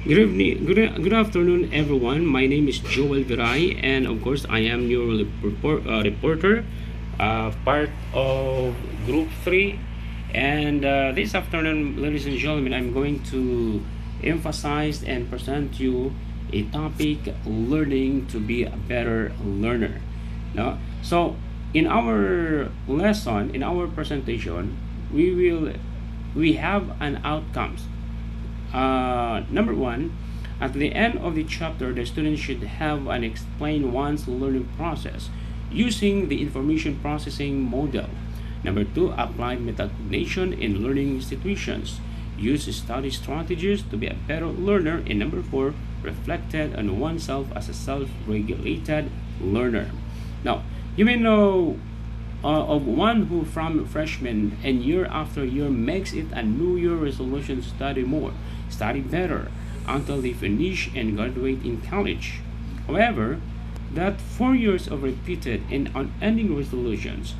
Good evening, good afternoon, everyone. My name is Joel Viray, and of course, I am your reporter, part of Group 3. And this afternoon, ladies and gentlemen, I'm going to emphasize and present you a topic: learning to be a better learner. No? So, in our lesson, in our presentation, we have an outcomes. Number one, at the end of the chapter, the student should have and explain one's learning process using the information processing model. Number two, apply metacognition in learning situations. Use study strategies to be a better learner. And number four, reflected on oneself as a self-regulated learner. Now, you may know of one who from freshman and year after year makes it a new year resolution to study more, study better until they finish and graduate in college. However, that 4 years of repeated and unending resolutions,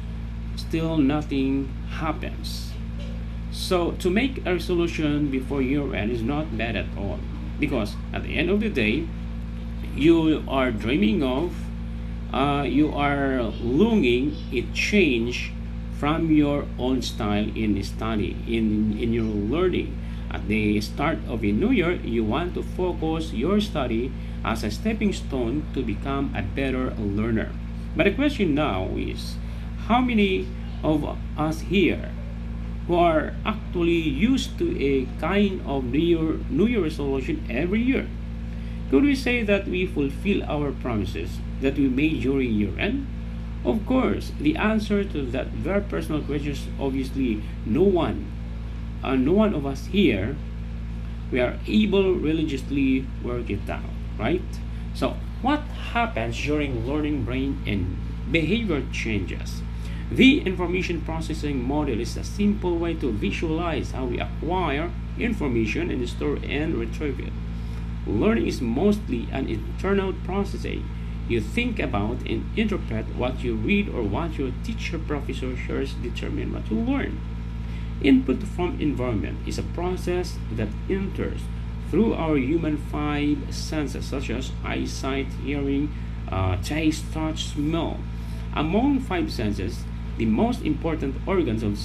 still nothing happens. So to make a resolution before year end is not bad at all, because at the end of the day, you are dreaming of, you are longing a change from your own style in study, in your learning. At the start of a new year, you want to focus your study as a stepping stone to become a better learner. But the question now is, how many of us here who are actually used to a kind of New Year resolution every year? Could we say that we fulfill our promises that we made during year end? Of course, the answer to that very personal question is obviously no one. No one of us here, we are able religiously work it out, right? So, what happens during learning brain and behavior changes? The information processing model is a simple way to visualize how we acquire information and store and retrieve it. Learning is mostly an internal processing. You think about and interpret what you read or what your teacher, professor shares determine what you learn. Input from environment is a process that enters through our human five senses such as eyesight, hearing, taste, touch, smell. Among five senses, the most important organs of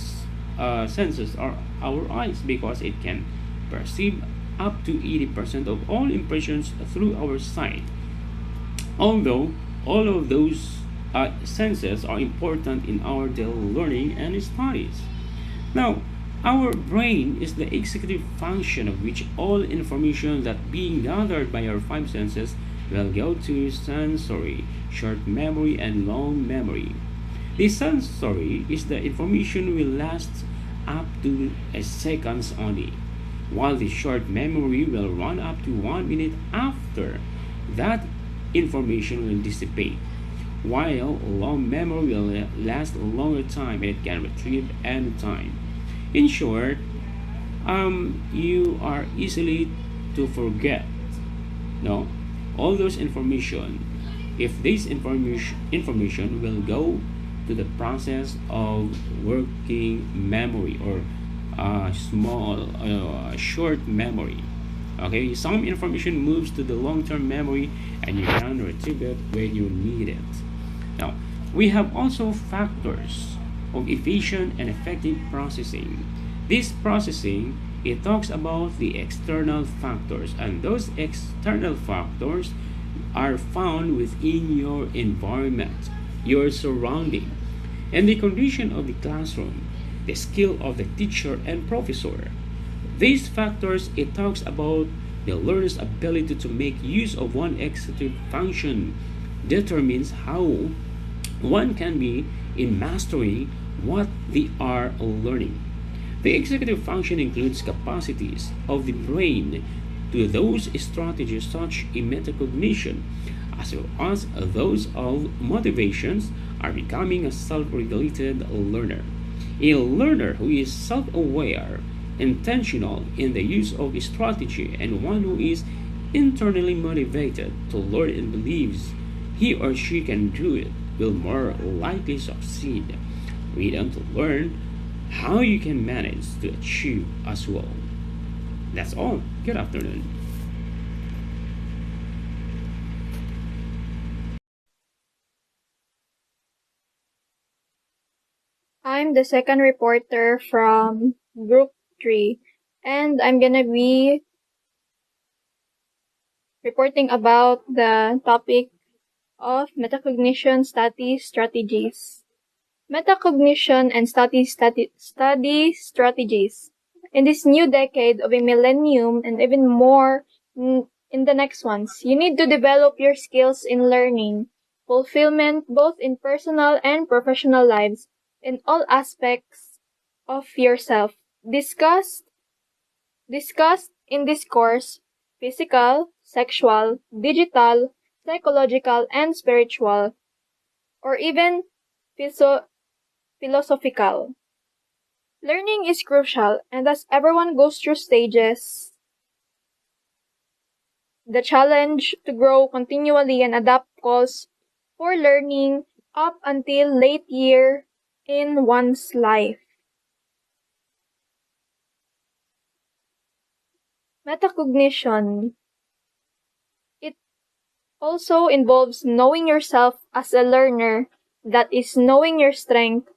senses are our eyes because it can perceive up to 80% of all impressions through our sight. Although all of those senses are important in our daily learning and studies. Now, our brain is the executive function of which all information that being gathered by our five senses will go to sensory, short memory, and long memory. The sensory is the information will last up to a seconds only, while the short memory will run up to 1 minute after that information will dissipate, while long memory will last a longer time and it can retrieve any time. In short, you are easily to forget. No, all those information. If this information will go to the process of working memory or small short memory. Okay, some information moves to the long-term memory and you can retrieve it when you need it. Now, we have also factors of efficient and effective processing. This processing, it talks about the external factors, and those external factors are found within your environment, your surrounding, and the condition of the classroom, the skill of the teacher and professor. These factors, it talks about the learner's ability to make use of one executive function, determines how one can be in mastering what they are learning. The executive function includes capacities of the brain to those strategies such as metacognition, as well as those of motivations are becoming a self-regulated learner. A learner who is self-aware, intentional in the use of strategy, and one who is internally motivated to learn and believes he or she can do it will more likely succeed. Read on to learn how you can manage to achieve as well. That's all. Good afternoon. I'm the second reporter from Group 3, and I'm gonna be reporting about the topic of metacognition study strategies. Metacognition and study strategies. In this new decade of a millennium and even more in the next ones, you need to develop your skills in learning, fulfillment both in personal and professional lives, in all aspects of yourself. Discussed in this course, physical, sexual, digital, psychological, and spiritual, or even philosophical. Learning is crucial, and as everyone goes through stages, the challenge to grow continually and adapt calls for learning up until late year in one's life. Metacognition. It also involves knowing yourself as a learner, that is, knowing your strength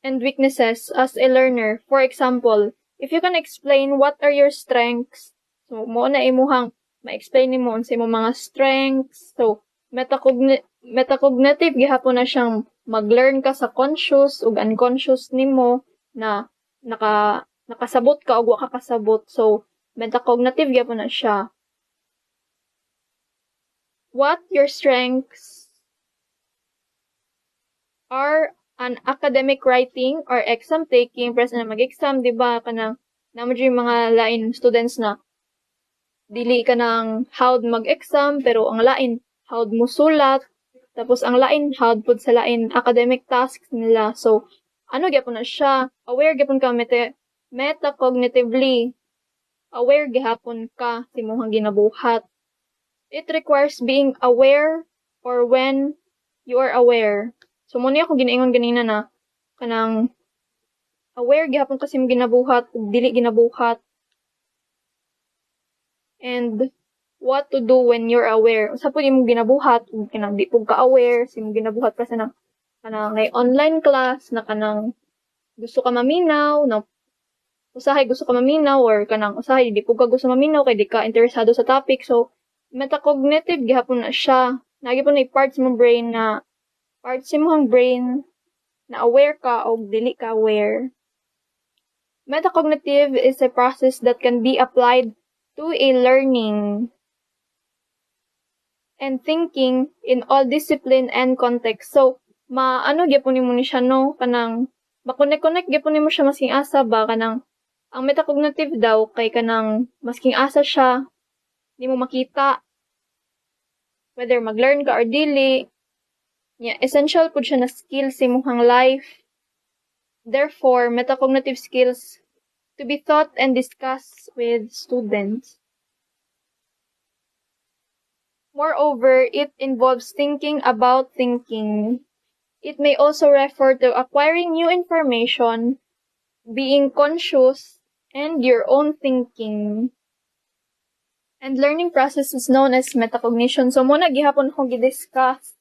and weaknesses as a learner. For example, if you can explain what are your strengths, so mo na imuhang ma-explain nimo sa imong mga strengths. So metacognitive gihapon na siyang mag-learn ka sa conscious ug unconscious nimo na nakasabot ka ug wa ka kasabot. So metacognitive gihapon na siya. What your strengths are an academic writing or exam taking, press na mag-exam, di ba? Kanang, naman yung mga lain students na dili ka ng how'd mag-exam, pero ang lain, how'd mo sulat, tapos ang lain, how'd pud sa lain academic tasks nila. So, ano gyapon na siya? Aware gyapon ka metacognitively. Aware gyapon ka sa imong ginabuhat. It requires being aware or when you are aware. So, muna ako ginaingon ganina na kanang aware gihapon kasi mo ginabuhat, dili ginabuhat. And what to do when you're aware. Sa po yung ginabuhat, kanang di po ka-aware, si mo ginabuhat kasi na kanang ngay online class, na kanang gusto ka maminaw, na usahay gusto ka maminaw, or kanang usahay di po ka gusto maminaw, kay di ka interesado sa topic. So, metacognitive gihapon na siya. Nagi po na i-parts mo brain na parts imong brain na aware ka o dili ka aware. Metacognitive is a process that can be applied to a learning and thinking in all discipline and context. So, maano gyapon nimo ni siya no, kanang makonek-connect gyapon nimo siya masking asa ba kanang ang metacognitive daw kay kanang masking asa siya nimo makita whether mag-learn ka or dili. Yeah, essential po siya na skill sa imong life. Therefore, metacognitive skills to be taught and discussed with students. Moreover, it involves thinking about thinking. It may also refer to acquiring new information, being conscious, and your own thinking. And learning process is known as metacognition. So, muna gihapon akong gidiscuss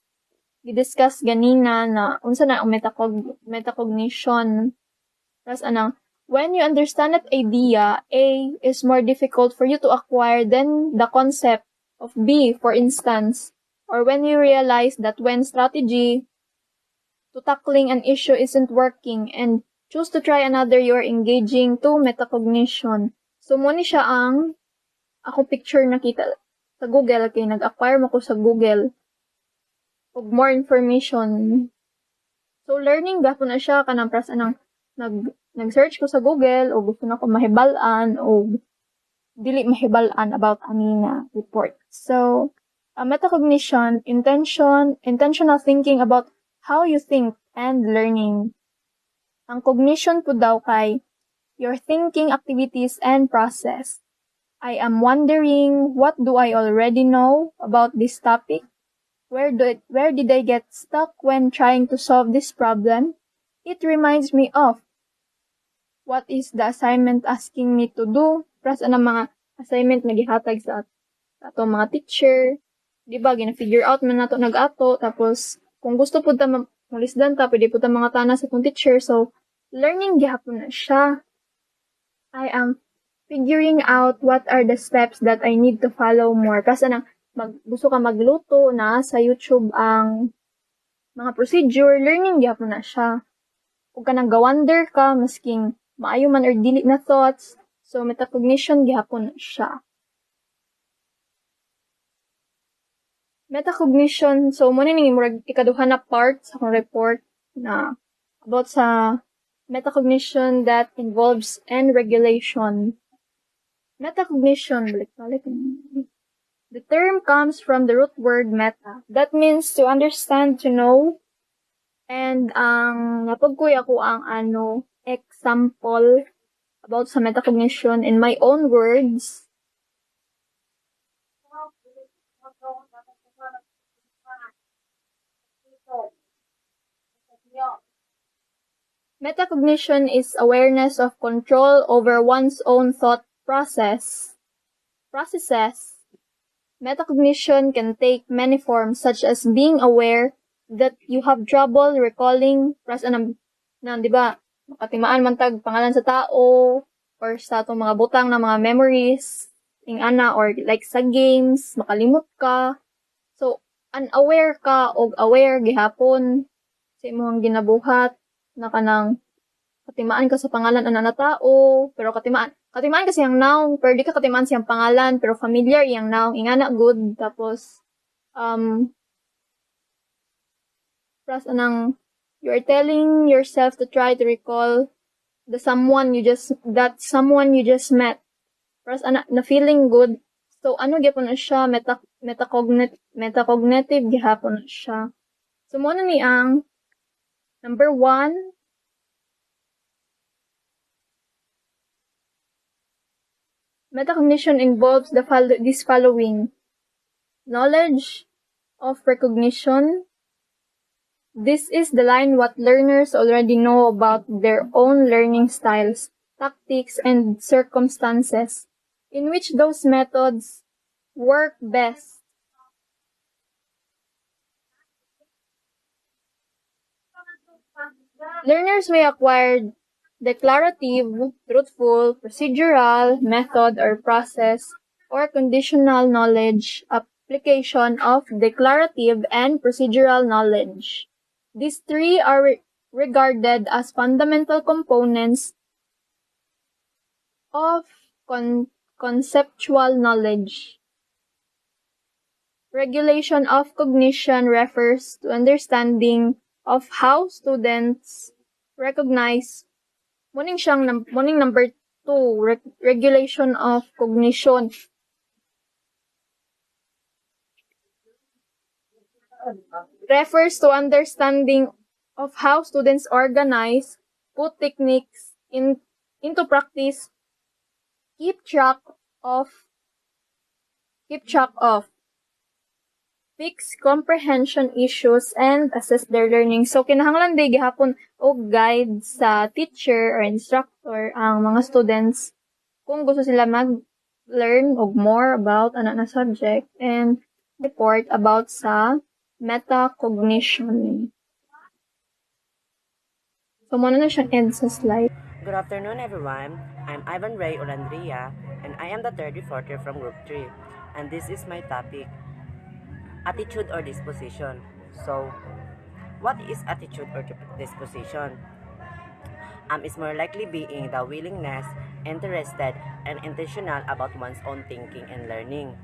ganina na unsa na ang metacognition. Tapos when you understand that idea, A is more difficult for you to acquire than the concept of B, for instance. Or when you realize that when strategy to tackling an issue isn't working and choose to try another, you're engaging to metacognition. So, muna siya ang ako picture nakita sa Google, kay nag-acquire mo ko sa Google og more information. So, learning gapon na siya kanang pras anang nag-search ko sa Google o gusto na ko mahibalan o dili mahibalan about anina report. So, metacognition, intentional thinking about how you think and learning. Ang cognition po daw kay your thinking activities and process. I am wondering, what do I already know about this topic? Where did I get stuck when trying to solve this problem? It reminds me of what is the assignment asking me to do. Plus, mga assignment na gihatag sa ato mga teacher. Diba, gina-figure out man nato nag-ato. Tapos, kung gusto po Mulisdan ta, pwede po ta mga tana sa kong teacher. So, learning gihapon na siya. I am figuring out what are the steps that I need to follow more. Kasi gusto ka magluto na sa YouTube ang mga procedure, learning gihapon na siya. Kung ka nang gawander ka, masking maayo man or dili na thoughts, so metacognition gihapon na siya. Metacognition, so muna ning murag ikaduha na part sa akong report na about sa metacognition that involves and regulation. Metacognition, balik. The term comes from the root word meta. That means to understand, to know. And napagkuy ako ang example about sa metacognition in my own words. Metacognition is awareness of control over one's own thought processes. Metacognition can take many forms, such as being aware that you have trouble recalling di ba, makatimaan man tag pangalan sa tao or sa atong mga butang na mga memories or like sa games, makalimot ka. So, unaware ka o aware gihapon sa imong ginabuhat na kanang katimaan ka sa pangalan na tao, pero katimaan kasi ang noun, pero di ka katimaan siyang pangalan, pero familiar yung noun, ingana good, tapos, plus you are telling yourself to try to recall someone you just met, plus na feeling good, so gyapon na siya, metacognitive gihapon na siya. So, muna ni ang number 1, metacognition involves this following: knowledge of recognition. This is the line what learners already know about their own learning styles, tactics, and circumstances in which those methods work best. Learners may acquire declarative, truthful, procedural, method or process, or conditional knowledge application of declarative and procedural knowledge. These three are regarded as fundamental components of conceptual knowledge. Regulation of cognition refers to understanding of how students recognize. Muning number 2, regulation of cognition. Refers to understanding of how students organize, put techniques into practice, keep track of, fix comprehension issues, and assess their learning. So, kinahanglan day gihapon og guide sa teacher or instructor ang mga students kung gusto sila mag-learn og more about na subject and report about sa metacognition. So, muna na siya end sa slide. Good afternoon, everyone. I'm Ivan Ray Olandria, and I am the third reporter from Group 3. And this is my topic, attitude or disposition. So, what is attitude or disposition? Is more likely being the willingness, interested, and intentional about one's own thinking and learning.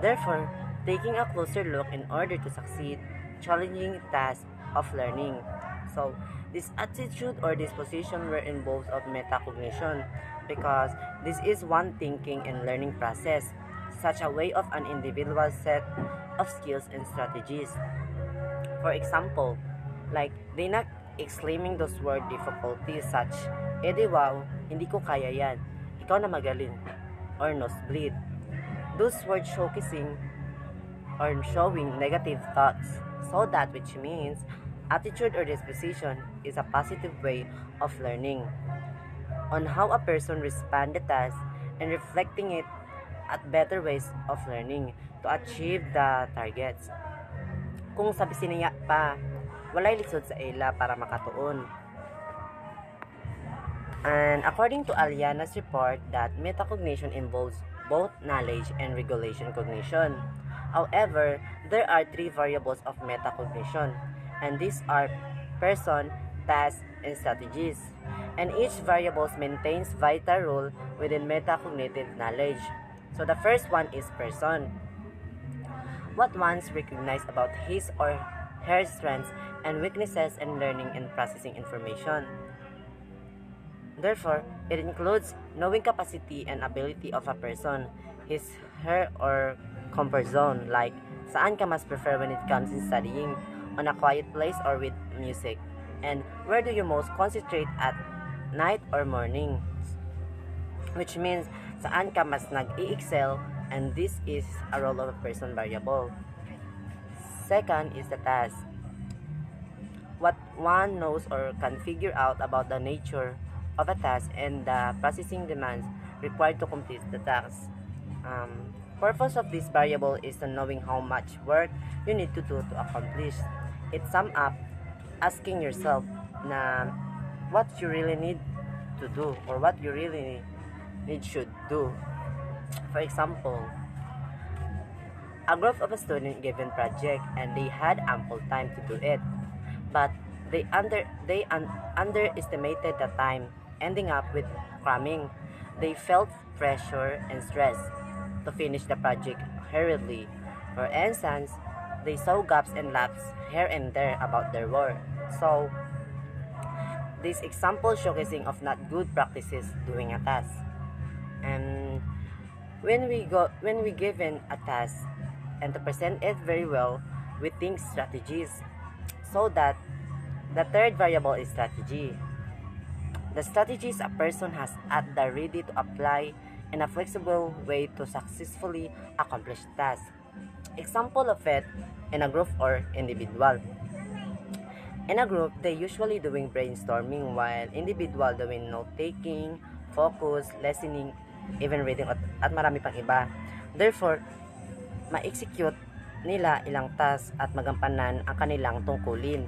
Therefore, taking a closer look in order to succeed, challenging task of learning. So, this attitude or disposition were involved of metacognition because this is one thinking and learning process, such a way of an individual set of skills and strategies. For example, like they not exclaiming those word difficulties such, di wow, hindi ko kaya yan, ikaw na magaling, or nosebleed. Those words showcasing or showing negative thoughts, so that which means attitude or disposition is a positive way of learning on how a person responds to task and reflecting it at better ways of learning to achieve the targets. Kung sabi siniya pa, walay lisod sa ila para makatuon. And according to Aliana's report, that metacognition involves both knowledge and regulation cognition. However, there are three variables of metacognition, and these are person, task, and strategies. And each variable maintains vital role within metacognitive knowledge. So the first one is person. What one's recognize about his or her strengths and weaknesses in learning and processing information. Therefore, it includes knowing capacity and ability of a person, his, her, or comfort zone, like saan ka mas prefer when it comes in studying, on a quiet place or with music, and where do you most concentrate at night or morning, which means saan ka mas nag-i-excel, and this is a role of a person variable. Second is the task. What one knows or can figure out about the nature of a task and the processing demands required to complete the task. Purpose of this variable is to knowing how much work you need to do to accomplish. It sum up asking yourself na what you really need to do or what you really should do. For example, a group of a student given project and they had ample time to do it, but they underestimated the time, ending up with cramming. They felt pressure and stress to finish the project hurriedly. For instance, they saw gaps and laps here and there about their work. So, this example showcasing of not good practices doing a task. And when we given a task and to present it very well, we think strategies. So that the third variable is strategy. The strategies a person has at the ready to apply in a flexible way to successfully accomplish tasks. Example of it in a group or individual. In a group, they usually doing brainstorming while individual doing note-taking, focus, listening, even reading at marami pang iba. Therefore, ma-execute nila ilang task at magampanan ang kanilang tungkulin.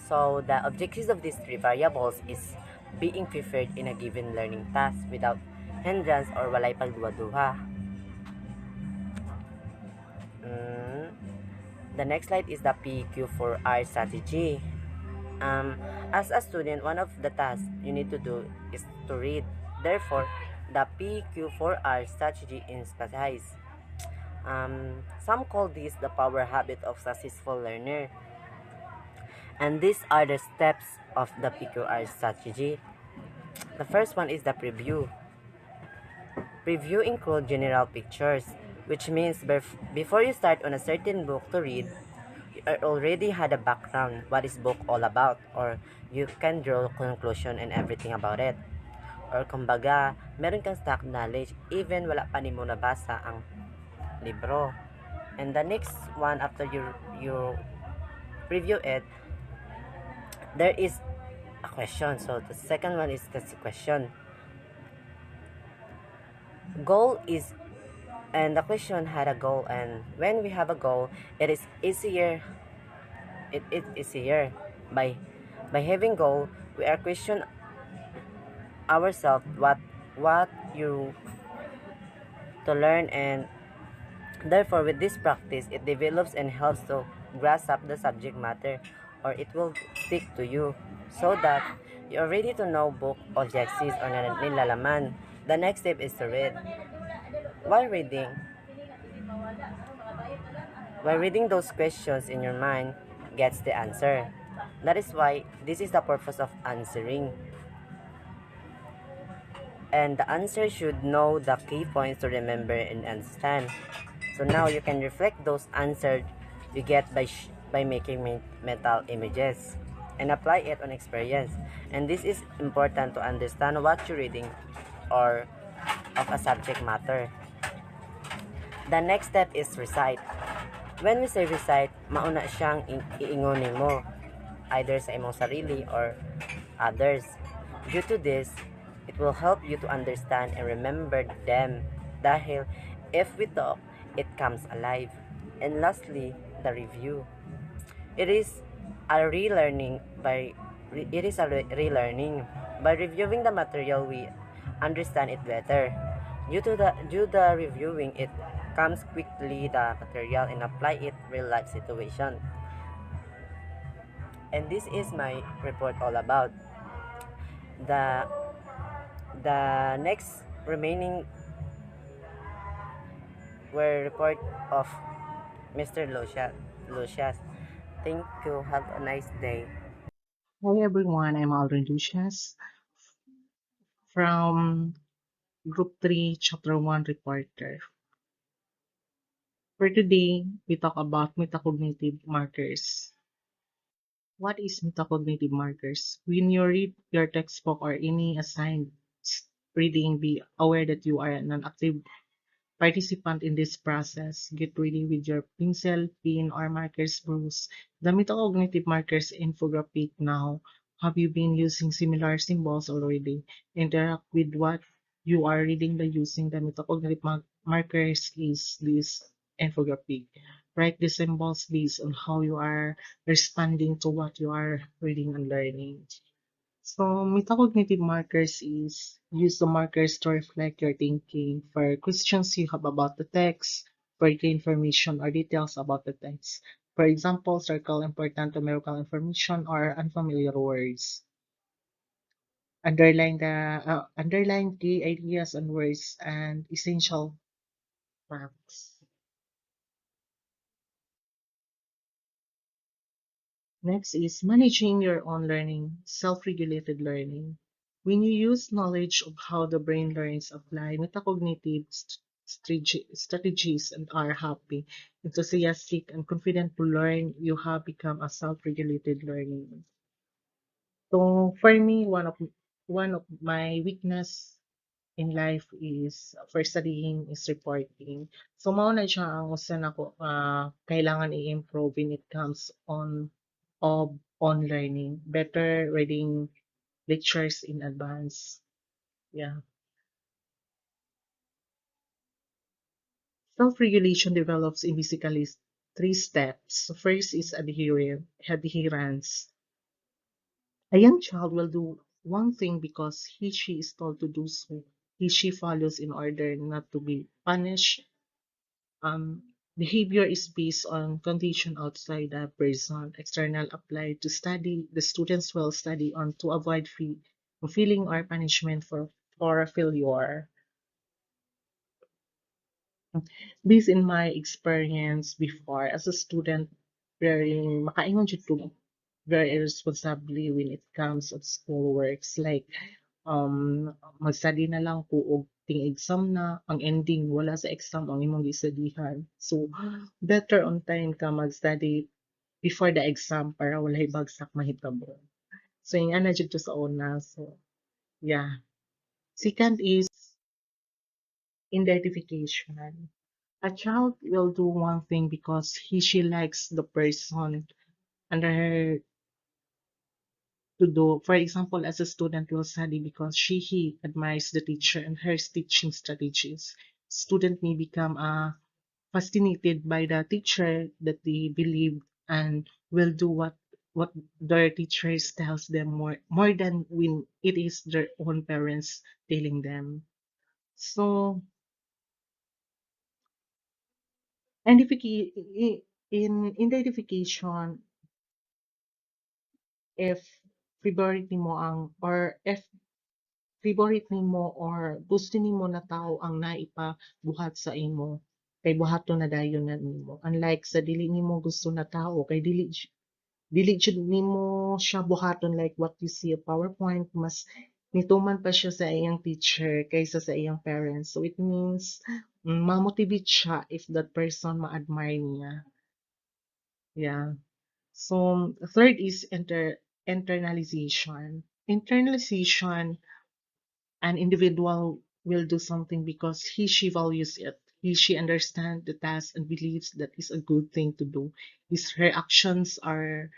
So, the objectives of these three variables is being preferred in a given learning task without hindrance or walay pagduwa-duha. The next slide is the PQ4R strategy. As a student, one of the tasks you need to do is to read. Therefore, the PQ4R strategy is emphasized. Some call this the power habit of successful learner. And these are the steps of the PQR strategy. The first one is the preview. Preview include general pictures, which means before you start on a certain book to read, you already had a background, what is book all about, or you can draw conclusion and everything about it. Or kumbaga, meron kang stock knowledge even wala pa ni mo nabasa ang libro. And the next one, after you preview it, there is a question. So the second one is the question. Goal is, and the question had a goal, and when we have a goal, it is easier. It is easier by having goal. We are question ourselves what you to learn, and therefore with this practice, it develops and helps to grasp up the subject matter, or it will stick to you so that you are ready to know book objectives or nilalaman. The next step is to read. While reading those questions in your mind gets the answer. That is why this is the purpose of answering. And the answer should know the key points to remember and understand. So now you can reflect those answers you get by making mental images and apply it on experience. And this is important to understand what you're reading or of a subject matter. The next step is recite. When we say recite, mauna siyang iingonin mo, either sa imong sarili or others. Due to this, it will help you to understand and remember them dahil if we talk, it comes alive. And lastly, the review. It is a relearning by relearning. By reviewing the material, we understand it better. Due to the reviewing, it comes quickly the material and apply it real life situation. And this is my report all about. The the next remaining were report of Mr. Lucius. Thank you. Have a nice day. Hi everyone, I'm Aldrin Lucias from Group 3, Chapter 1 Reporter. For today, we talk about metacognitive markers. What is metacognitive markers? When you read your textbook or any assigned reading, be aware that you are an active participant in this process. Get ready with your pencil, pen, or markers brush. The metacognitive markers infographic now. Have you been using similar symbols already? Interact with what you are reading by using the metacognitive markers is this infographic. Write the symbols based on how you are responding to what you are reading and learning. So metacognitive markers is use the markers to reflect your thinking for questions you have about the text, for the information or details about the text. For example, circle important numerical information or unfamiliar words. Underline key ideas and words and essential facts. Next is managing your own learning, self-regulated learning. When you use knowledge of how the brain learns, apply metacognitive strategies and are happy, enthusiastic, and confident to learn, you have become a self-regulated learning. So for me, one of my weakness in life is for studying is reporting. So mao na siya ang usa nako kailangan i-improve when it comes on learning. Better reading lectures in advance. Yeah. Self-regulation develops in basically three steps. So first is adherence. A young child will do one thing because she is told to do so. She follows in order not to be punished. Behavior is based on condition outside the person. External applied to study. The students will study on to avoid feeling or punishment for a failure. Based in my experience before as a student, very makaingon jud ko very irresponsibly when it comes of school works like mag-study na lang ko og ting exam na ang ending wala sa exam ang imong gistudihan. So better on time ka mag-study before the exam para walay bagsak mahitabo. So yung ana jud to sa una. So yeah. Second is identification. A child will do one thing because she likes the person under her to do. For example, as a student will study because he admires the teacher and her teaching strategies. Student may become fascinated by the teacher that they believe and will do what their teachers tells them more than when it is their own parents telling them. So identification, if favorite nimo ang or if favorite nimo or gusto nimo na tao ang naipabuhat sa imo kay buhaton na dayon na nimo, unlike sa dili nimo gusto na tao kay dili jud nimo siya buhaton like what you see a PowerPoint, mas nituman pa siya sa iyang teacher kaysa sa iyang parents. So it means ma-motivate siya if that person ma-admire niya. Yeah. So third is internalization. Internalization, an individual will do something because she values it. She understands the task and believes that is a good thing to do. Her actions are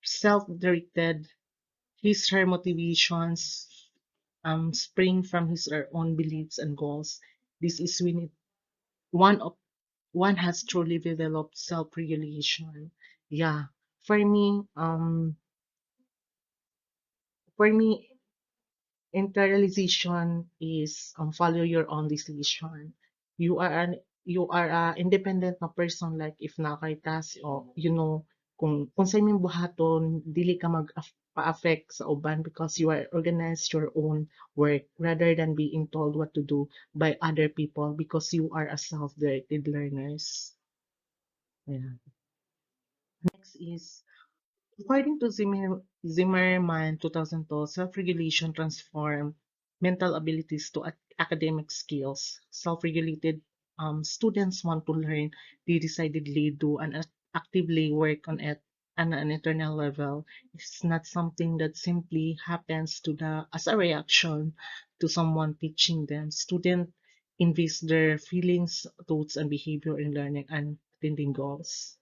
self-directed. Her motivations spring from his or own beliefs and goals. This is when one of one has truly developed self-regulation. Yeah. For me, for me, internalization is follow your own decision. You are a independent na person, like if na kay task o kung sa imong buhaton dili ka pa-affect sa uban because you are organize your own work rather than being told what to do by other people because you are a self-directed learners. Yeah. Next is, according to Zimmerman 2002, self-regulation transformed mental abilities to academic skills. Self-regulated students want to learn, they decidedly do and actively work on it on an internal level. It's not something that simply happens to the as a reaction to someone teaching them. Students invest their feelings, thoughts, and behavior in learning and attending goals.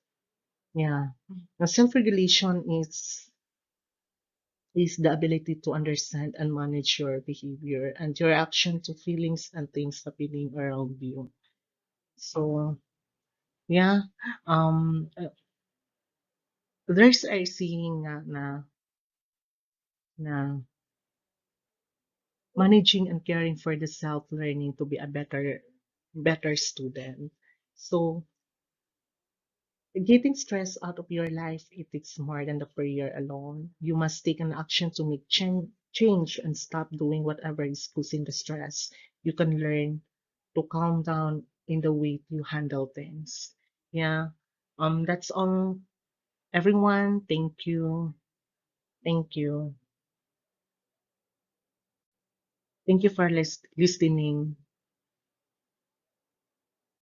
Yeah. Now, self-regulation is the ability to understand and manage your behavior and your action to feelings and things happening around you. So, yeah, there's a saying na managing and caring for the self-learning to be a better student. So, getting stress out of your life, it takes more than the prayer alone. You must take an action to make change and stop doing whatever is causing the stress. You can learn to calm down in the way you handle things. Yeah. That's all, everyone. Thank you. Thank you. Thank you for listening.